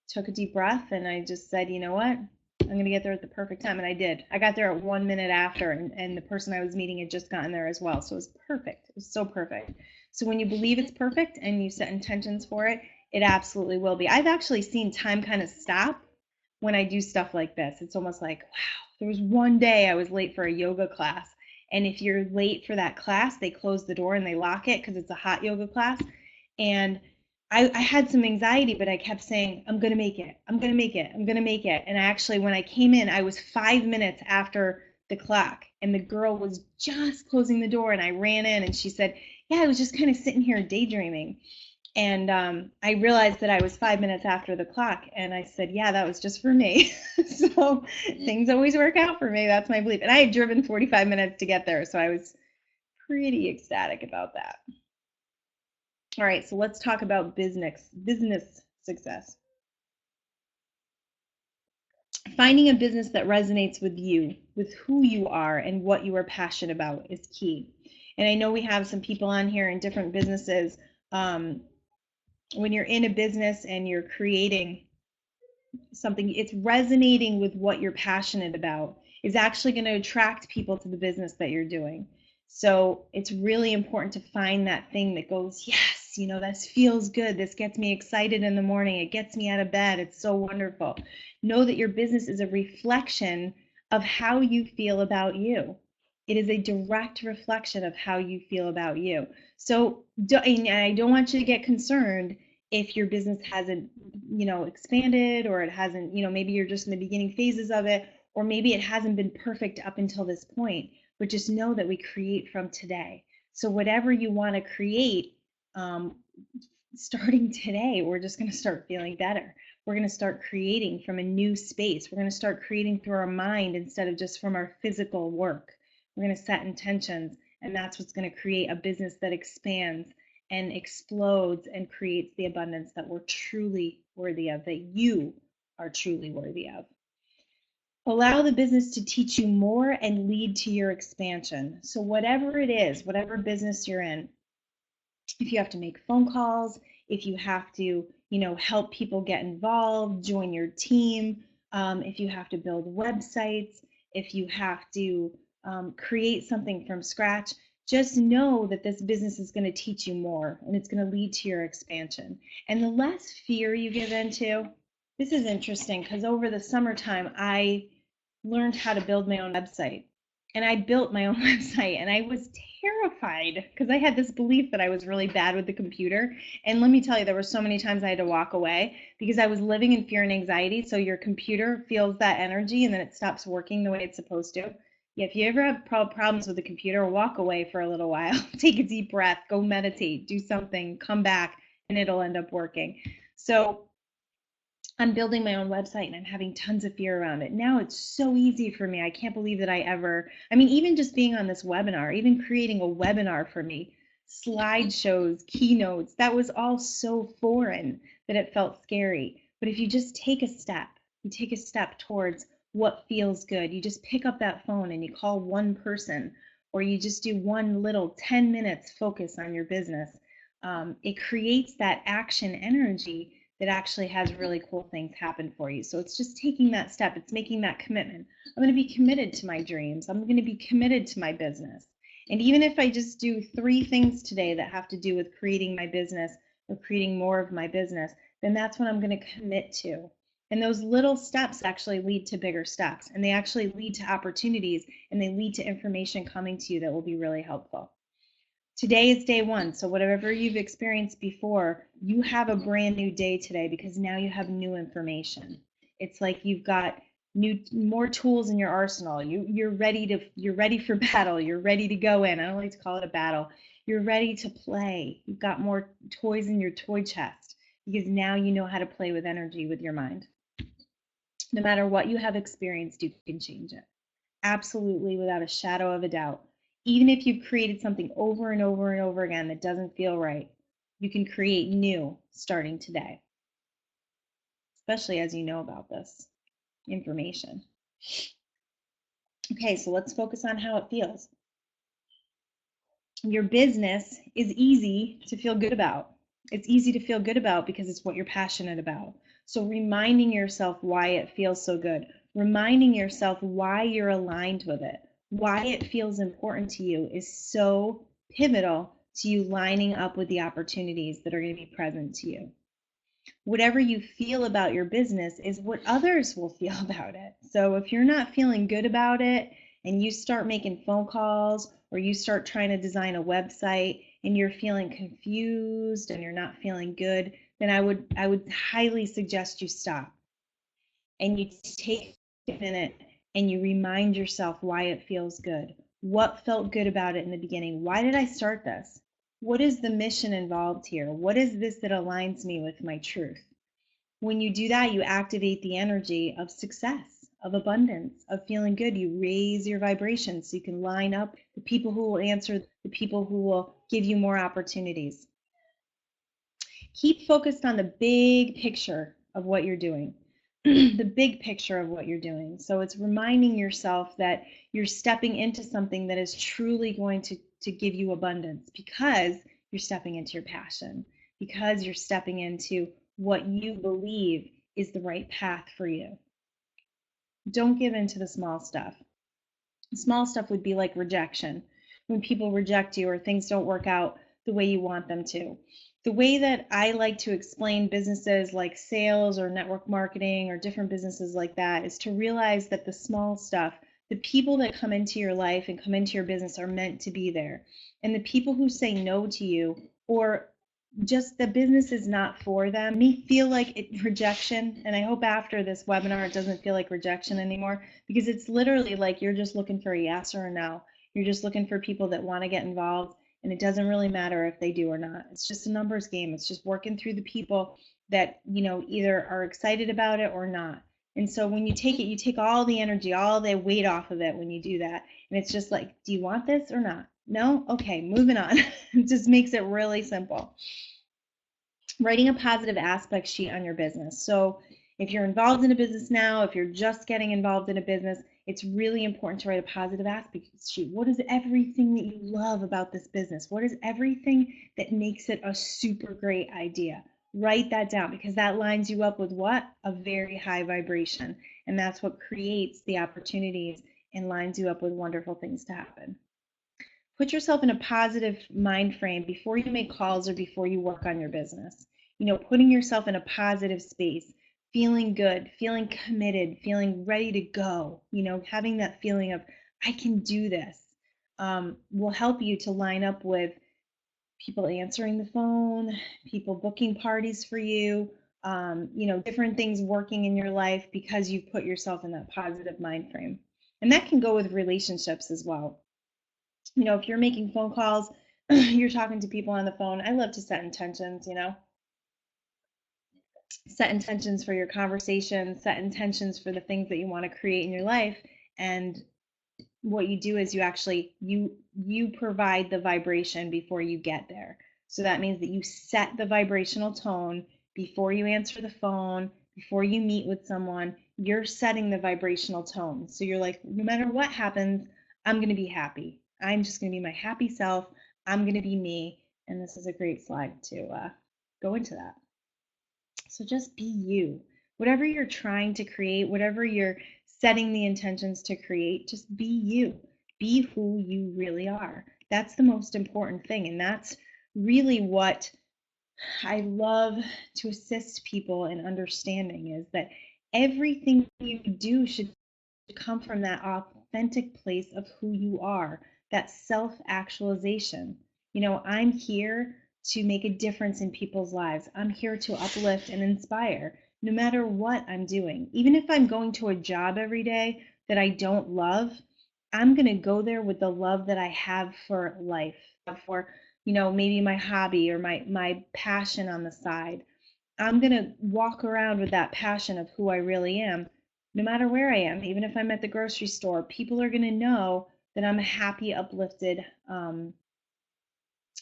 took a deep breath, and I just said, you know what? I'm going to get there at the perfect time, and I did. I got there at 1 minute after, and the person I was meeting had just gotten there as well, so it was perfect. It was so perfect. So when you believe it's perfect and you set intentions for it, it absolutely will be. I've actually seen time kind of stop when I do stuff like this. It's almost like, wow, there was one day I was late for a yoga class. And if you're late for that class, they close the door and they lock it because it's a hot yoga class. And I had some anxiety, but I kept saying, I'm going to make it. I'm going to make it. I'm going to make it. And actually, when I came in, I was 5 minutes after the clock, and the girl was just closing the door, and I ran in, and she said, yeah, I was just kind of sitting here daydreaming. And I realized that I was 5 minutes after the clock, and I said, yeah, that was just for me. So things always work out for me. That's my belief. And I had driven 45 minutes to get there, so I was pretty ecstatic about that. All right, so let's talk about business success. Finding a business that resonates with you, with who you are and what you are passionate about is key. And I know we have some people on here in different businesses. When you're in a business and you're creating something, it's resonating with what you're passionate about is actually going to attract people to the business that you're doing. So it's really important to find that thing that goes, yes, you know, this feels good. This gets me excited in the morning. It gets me out of bed. It's so wonderful. Know that your business is a reflection of how you feel about you. It is a direct reflection of how you feel about you. So and I don't want you to get concerned if your business hasn't, you know, expanded, or it hasn't, you know, maybe you're just in the beginning phases of it, or maybe it hasn't been perfect up until this point. But just know that we create from today. So whatever you want to create, starting today, we're just going to start feeling better. We're going to start creating from a new space. We're going to start creating through our mind instead of just from our physical work. We're going to set intentions, and that's what's going to create a business that expands and explodes and creates the abundance that we're truly worthy of, that you are truly worthy of. Allow the business to teach you more and lead to your expansion. So whatever it is, whatever business you're in, if you have to make phone calls, if you have to, you know, help people get involved, join your team, if you have to build websites, if you have to create something from scratch, just know that this business is going to teach you more, and it's going to lead to your expansion. And the less fear you give into, this is interesting because over the summertime, I learned how to build my own website. And I built my own website, and I was terrified because I had this belief that I was really bad with the computer. And let me tell you, there were so many times I had to walk away because I was living in fear and anxiety. So your computer feels that energy and then it stops working the way it's supposed to. Yeah, if you ever have problems with the computer, walk away for a little while, take a deep breath, go meditate, do something, come back, and it'll end up working. So I'm building my own website and I'm having tons of fear around it. Now it's so easy for me. I can't believe that I mean, even just being on this webinar, even creating a webinar for me, slideshows, keynotes, that was all so foreign that it felt scary. But if you just take a step, you take a step towards what feels good, you just pick up that phone and you call one person, or you just do one little 10 minutes focus on your business, it creates that action energy that actually has really cool things happen for you. So it's just taking that step. It's making that commitment. I'm going to be committed to my dreams. I'm going to be committed to my business. And even if I just do 3 things today that have to do with creating my business or creating more of my business, then that's what I'm going to commit to. And those little steps actually lead to bigger steps, and they actually lead to opportunities, and they lead to information coming to you that will be really helpful. Today is day 1, so whatever you've experienced before, you have a brand new day today because now you have new information. It's like you've got more tools in your arsenal. You're ready for battle. You're ready to go in. I don't like to call it a battle. You're ready to play. You've got more toys in your toy chest because now you know how to play with energy with your mind. No matter what you have experienced, you can change it. Absolutely, without a shadow of a doubt. Even if you've created something over and over and over again that doesn't feel right, you can create new starting today, especially as you know about this information. Okay, so let's focus on how it feels. Your business is easy to feel good about. It's easy to feel good about because it's what you're passionate about. So reminding yourself why it feels so good, reminding yourself why you're aligned with it, why it feels important to you is so pivotal to you lining up with the opportunities that are going to be present to you. Whatever you feel about your business is what others will feel about it. So if you're not feeling good about it and you start making phone calls or you start trying to design a website and you're feeling confused and you're not feeling good, then I would highly suggest you stop and you take a minute and you remind yourself why it feels good. What felt good about it in the beginning? Why did I start this? What is the mission involved here? What is this that aligns me with my truth? When you do that, you activate the energy of success, of abundance, of feeling good. You raise your vibration so you can line up the people who will answer, the people who will give you more opportunities. Keep focused on the big picture of what you're doing. The big picture of what you're doing. So it's reminding yourself that you're stepping into something that is truly going to give you abundance because you're stepping into your passion, because you're stepping into what you believe is the right path for you. Don't give in to the small stuff. The small stuff would be like rejection, when people reject you or things don't work out the way you want them to. The way that I like to explain businesses like sales or network marketing or different businesses like that is to realize that the small stuff, the people that come into your life and come into your business are meant to be there. And the people who say no to you or just the business is not for them may feel like rejection. And I hope after this webinar, it doesn't feel like rejection anymore, because it's literally like you're just looking for a yes or a no. You're just looking for people that want to get involved. And it doesn't really matter if they do or not. It's just a numbers game. It's just working through the people that, either are excited about it or not. And so when you take it, you take all the energy, all the weight off of it when you do that. And it's just like, do you want this or not? No? Okay, moving on. It just makes it really simple. Writing a positive aspect sheet on your business. So if you're involved in a business now, if you're just getting involved in a business, it's really important to write a positive aspect sheet. What is everything that you love about this business? What is everything that makes it a super great idea? Write that down, because that lines you up with what? A very high vibration. And that's what creates the opportunities and lines you up with wonderful things to happen. Put yourself in a positive mind frame before you make calls or before you work on your business. Putting yourself in a positive space, feeling good, feeling committed, feeling ready to go, having that feeling of, I can do this, will help you to line up with people answering the phone, people booking parties for you, different things working in your life because you put yourself in that positive mind frame. And that can go with relationships as well. If you're making phone calls, you're talking to people on the phone. I love to set intentions, set intentions for your conversation, set intentions for the things that you want to create in your life. And what you do is you provide the vibration before you get there. So that means that you set the vibrational tone before you answer the phone, before you meet with someone. You're setting the vibrational tone. So you're like, no matter what happens, I'm going to be happy. I'm just going to be my happy self. I'm going to be me. And this is a great slide to go into that. So just be you. Whatever you're trying to create, whatever you're setting the intentions to create, just be you. Be who you really are. That's the most important thing. And that's really what I love to assist people in understanding, is that everything you do should come from that authentic place of who you are, that self-actualization. I'm here to make a difference in people's lives. I'm here to uplift and inspire no matter what I'm doing. Even if I'm going to a job every day that I don't love, I'm going to go there with the love that I have for life, for maybe my hobby or my passion on the side. I'm going to walk around with that passion of who I really am, no matter where I am. Even if I'm at the grocery store, people are going to know that I'm a happy, uplifted,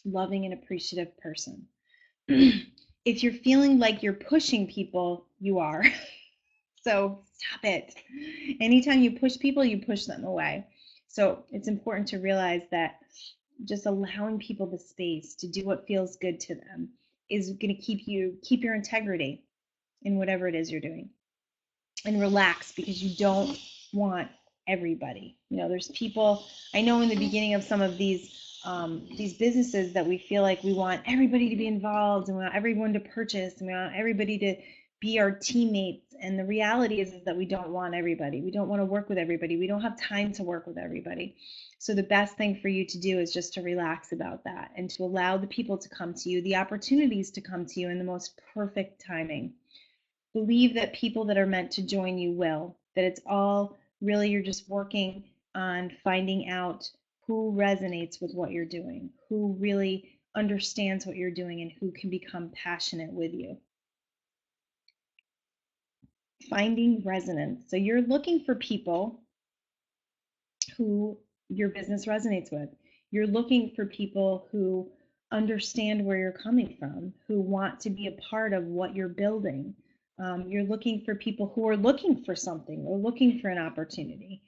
loving, and appreciative person. If you're feeling like you're pushing people, you are. So stop it. Anytime you push people, you push them away. So it's important to realize that just allowing people the space to do what feels good to them is going to keep your integrity in whatever it is you're doing. And relax, because you don't want everybody. There's people, I know in the beginning of some of these these businesses that we feel like we want everybody to be involved and we want everyone to purchase and we want everybody to be our teammates. And the reality is that we don't want everybody. We don't want to work with everybody. We don't have time to work with everybody. So the best thing for you to do is just to relax about that and to allow the people to come to you, the opportunities to come to you in the most perfect timing. Believe that people that are meant to join you will, that it's all really, you're just working on finding out who resonates with what you're doing, who really understands what you're doing, and who can become passionate with you. Finding resonance. So you're looking for people who your business resonates with. You're looking for people who understand where you're coming from, who want to be a part of what you're building. You're looking for people who are looking for something or looking for an opportunity.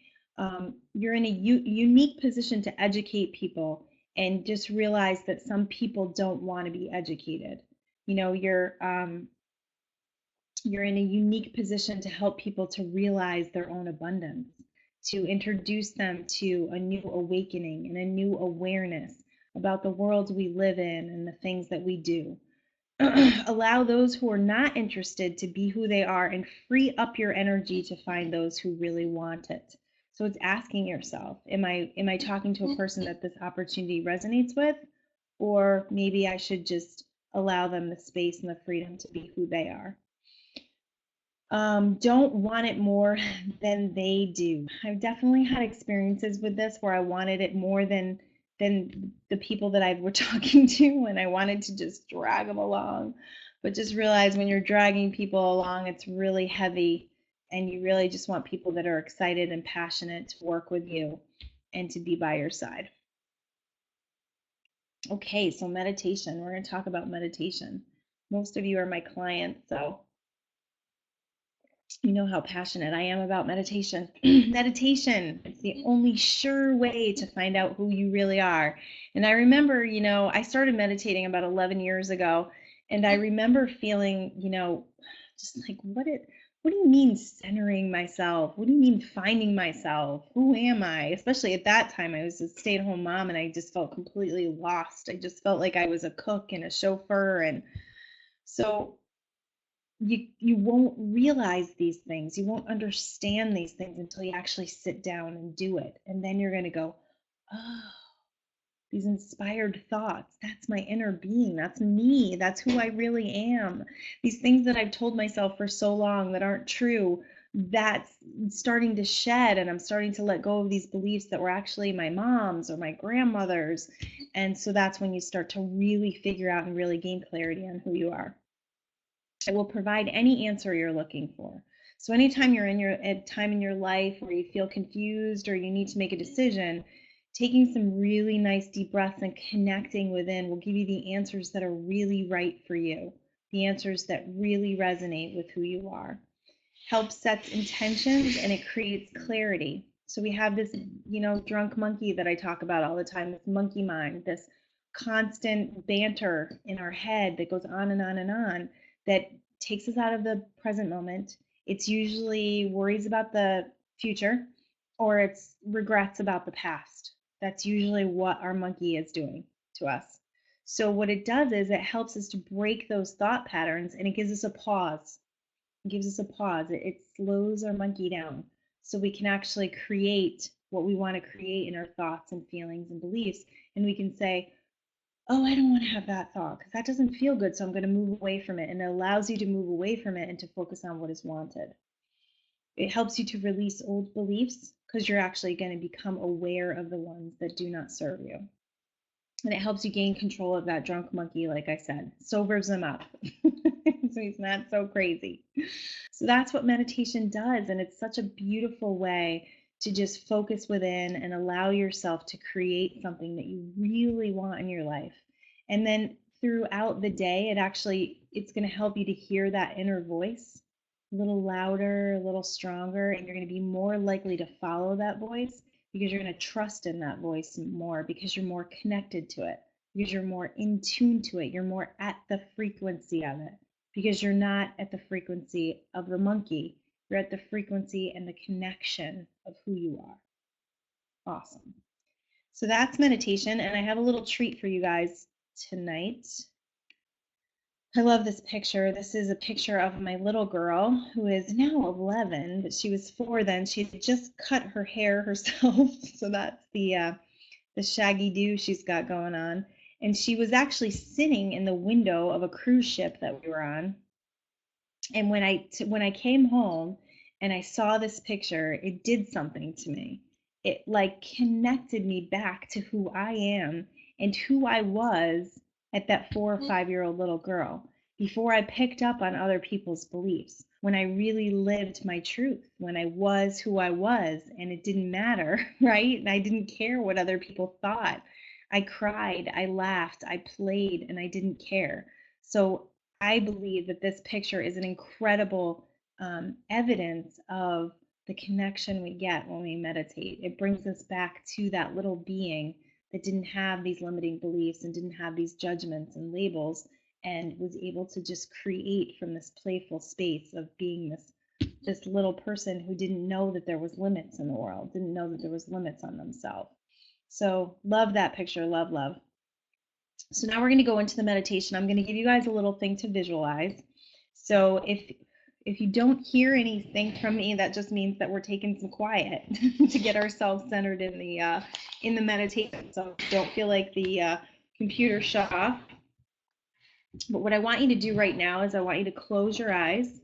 You're in a unique position to educate people and just realize that some people don't want to be educated. You know, you're in a unique position to help people to realize their own abundance, to introduce them to a new awakening and a new awareness about the world we live in and the things that we do. Allow those who are not interested to be who they are and free up your energy to find those who really want it. So it's asking yourself, am I talking to a person that this opportunity resonates with? Or maybe I should just allow them the space and the freedom to be who they are. Don't want it more than they do. I've definitely had experiences with this where I wanted it more than the people that I were talking to, and I wanted to just drag them along. But just realize when you're dragging people along, it's really heavy, and you really just want people that are excited and passionate to work with you and to be by your side. Okay, so meditation. We're going to talk about meditation. Most of you are my clients, so you know how passionate I am about meditation. Meditation, it's the only sure way to find out who you really are. And I remember, I started meditating about 11 years ago, and I remember feeling, just like, what do you mean centering myself? What do you mean finding myself? Who am I? Especially at that time, I was a stay-at-home mom, and I just felt completely lost. I just felt like I was a cook and a chauffeur, and so you won't realize these things, you won't understand these things until you actually sit down and do it, and then you're going to go, oh, these inspired thoughts, that's my inner being, that's me, that's who I really am. These things that I've told myself for so long that aren't true, that's starting to shed, and I'm starting to let go of these beliefs that were actually my mom's or my grandmother's. And so that's when you start to really figure out and really gain clarity on who you are. It will provide any answer you're looking for. So anytime you're in at time in your life where you feel confused or you need to make a decision, taking some really nice deep breaths and connecting within will give you the answers that are really right for you, the answers that really resonate with who you are. Helps sets intentions and it creates clarity. So we have this, drunk monkey that I talk about all the time, this monkey mind, this constant banter in our head that goes on and on and on, that takes us out of the present moment. It's usually worries about the future or it's regrets about the past. That's usually what our monkey is doing to us. So what it does is it helps us to break those thought patterns and it gives us a pause. It gives us a pause. It slows our monkey down so we can actually create what we want to create in our thoughts and feelings and beliefs. And we can say, oh, I don't want to have that thought because that doesn't feel good. So I'm going to move away from it. And it allows you to move away from it and to focus on what is wanted. It helps you to release old beliefs because you're actually going to become aware of the ones that do not serve you. And it helps you gain control of that drunk monkey, like I said, sobers him up. So he's not so crazy. So that's what meditation does. And it's such a beautiful way to just focus within and allow yourself to create something that you really want in your life. And then throughout the day, it's going to help you to hear that inner voice a little louder, a little stronger, and you're going to be more likely to follow that voice because you're going to trust in that voice more because you're more connected to it, because you're more in tune to it, you're more at the frequency of it, because you're not at the frequency of the monkey, you're at the frequency and the connection of who you are. Awesome. So that's meditation, and I have a little treat for you guys tonight. I love this picture. This is a picture of my little girl who is now 11, but she was 4 then. She had just cut her hair herself, so that's the shaggy do she's got going on. And she was actually sitting in the window of a cruise ship that we were on. And when I came home and I saw this picture, it did something to me. It like connected me back to who I am and who I was at that 4 or 5 year old little girl before I picked up on other people's beliefs, when I really lived my truth, when I was who I was and it didn't matter, right? And I didn't care what other people thought. I cried, I laughed, I played, and I didn't care. So I believe that this picture is an incredible evidence of the connection we get when we meditate. It brings us back to that little being that didn't have these limiting beliefs and didn't have these judgments and labels, and was able to just create from this playful space of being this little person who didn't know that there was limits in the world, didn't know that there was limits on themselves. So love that picture, love, love. So now we're going to go into the meditation. I'm going to give you guys a little thing to visualize. So if you don't hear anything from me, that just means that we're taking some quiet to get ourselves centered in the meditation. So don't feel like the computer shut off. But what I want you to do right now is I want you to close your eyes,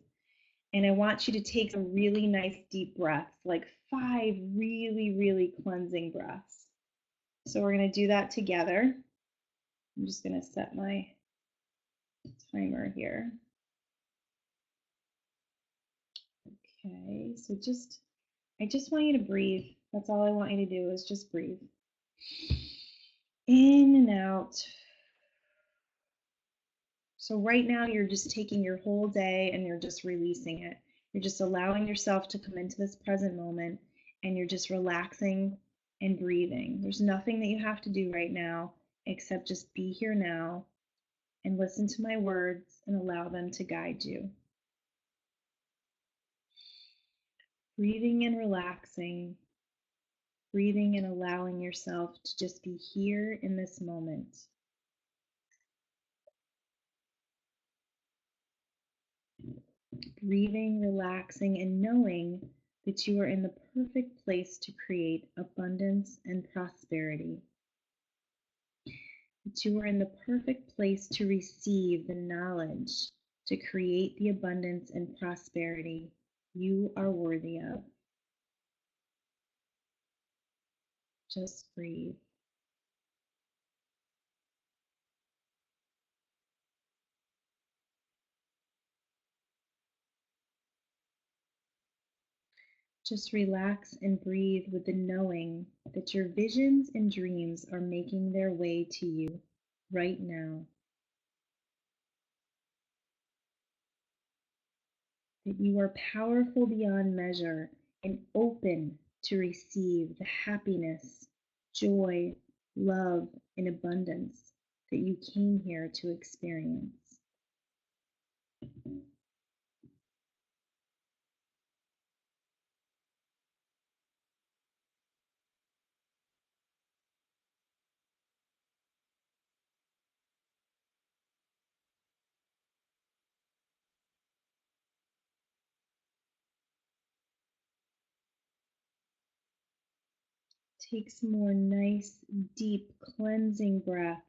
and I want you to take some really nice deep breaths, like 5 really, really cleansing breaths. So we're going to do that together. I'm just going to set my timer here. Okay, so I just want you to breathe. That's all I want you to do is just breathe. In and out. So right now you're just taking your whole day and you're just releasing it. You're just allowing yourself to come into this present moment, and you're just relaxing and breathing. There's nothing that you have to do right now except just be here now and listen to my words and allow them to guide you. Breathing and relaxing, breathing and allowing yourself to just be here in this moment. Breathing, relaxing, and knowing that you are in the perfect place to create abundance and prosperity. That you are in the perfect place to receive the knowledge to create the abundance and prosperity you are worthy of. Just breathe. Just relax and breathe with the knowing that your visions and dreams are making their way to you right now. That you are powerful beyond measure and open to receive the happiness, joy, love, and abundance that you came here to experience. Take some more nice, deep, cleansing breaths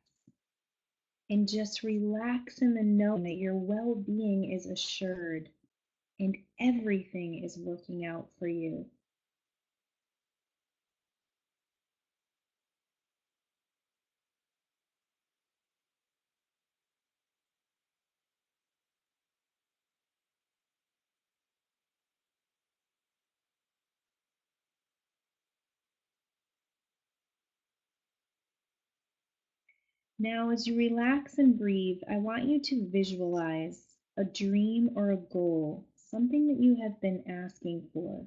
and just relax in the knowing that your well being is assured and everything is working out for you. Now, as you relax and breathe, I want you to visualize a dream or a goal, something that you have been asking for.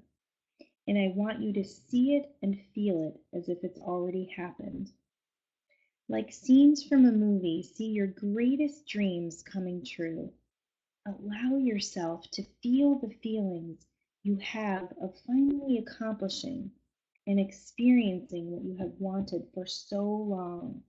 And I want you to see it and feel it as if it's already happened. Like scenes from a movie, see your greatest dreams coming true. Allow yourself to feel the feelings you have of finally accomplishing and experiencing what you have wanted for so long.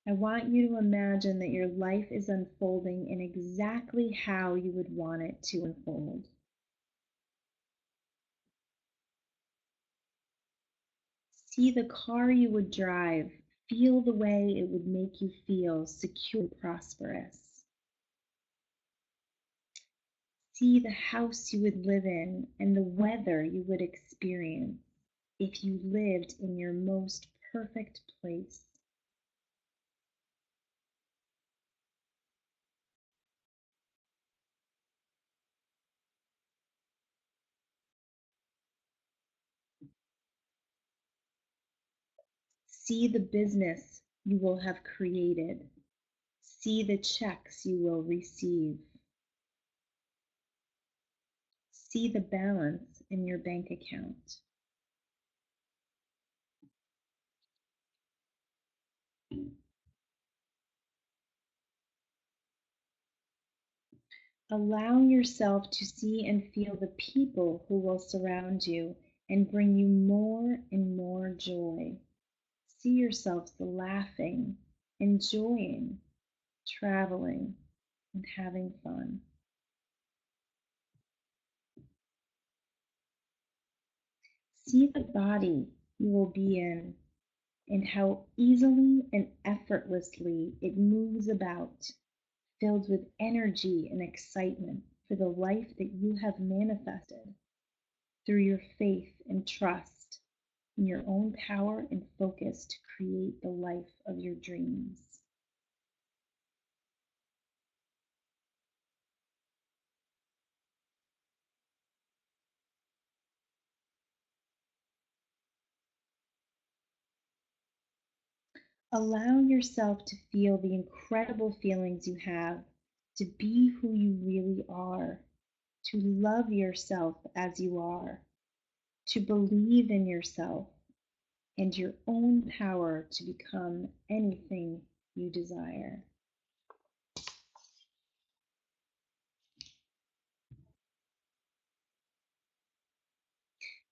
I want you to imagine that your life is unfolding in exactly how you would want it to unfold. See the car you would drive, feel the way it would make you feel secure and prosperous. See the house you would live in and the weather you would experience if you lived in your most perfect place. See the business you will have created. See the checks you will receive. See the balance in your bank account. Allow yourself to see and feel the people who will surround you and bring you more and more joy. See yourselves laughing, enjoying, traveling, and having fun. See the body you will be in and how easily and effortlessly it moves about, filled with energy and excitement for the life that you have manifested through your faith and trust in your own power and focus to create the life of your dreams. Allow yourself to feel the incredible feelings you have to be who you really are, to love yourself as you are, to believe in yourself and your own power to become anything you desire.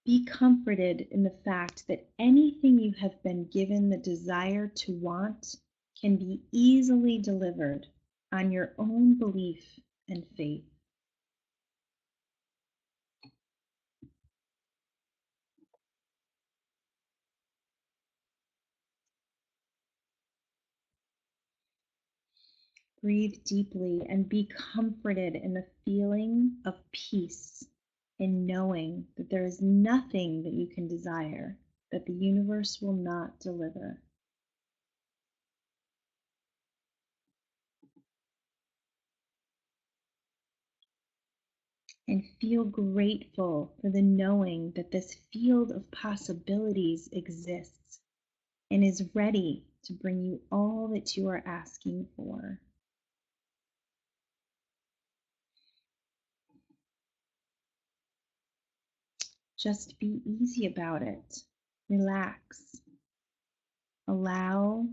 Be comforted in the fact that anything you have been given the desire to want can be easily delivered on your own belief and faith. Breathe deeply and be comforted in the feeling of peace in knowing that there is nothing that you can desire that the universe will not deliver. And feel grateful for the knowing that this field of possibilities exists and is ready to bring you all that you are asking for. Just be easy about it. Relax. Allow,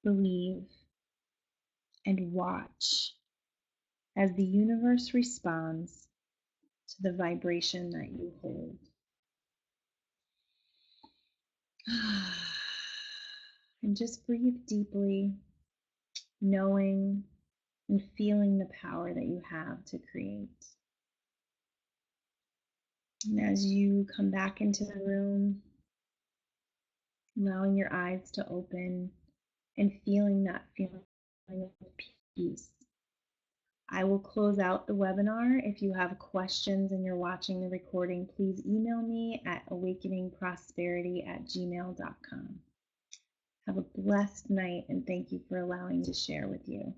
believe, and watch as the universe responds to the vibration that you hold. And just breathe deeply, knowing and feeling the power that you have to create. And as you come back into the room, allowing your eyes to open and feeling that feeling of peace. I will close out the webinar. If you have questions and you're watching the recording, please email me at awakeningprosperity@gmail.com. Have a blessed night and thank you for allowing me to share with you.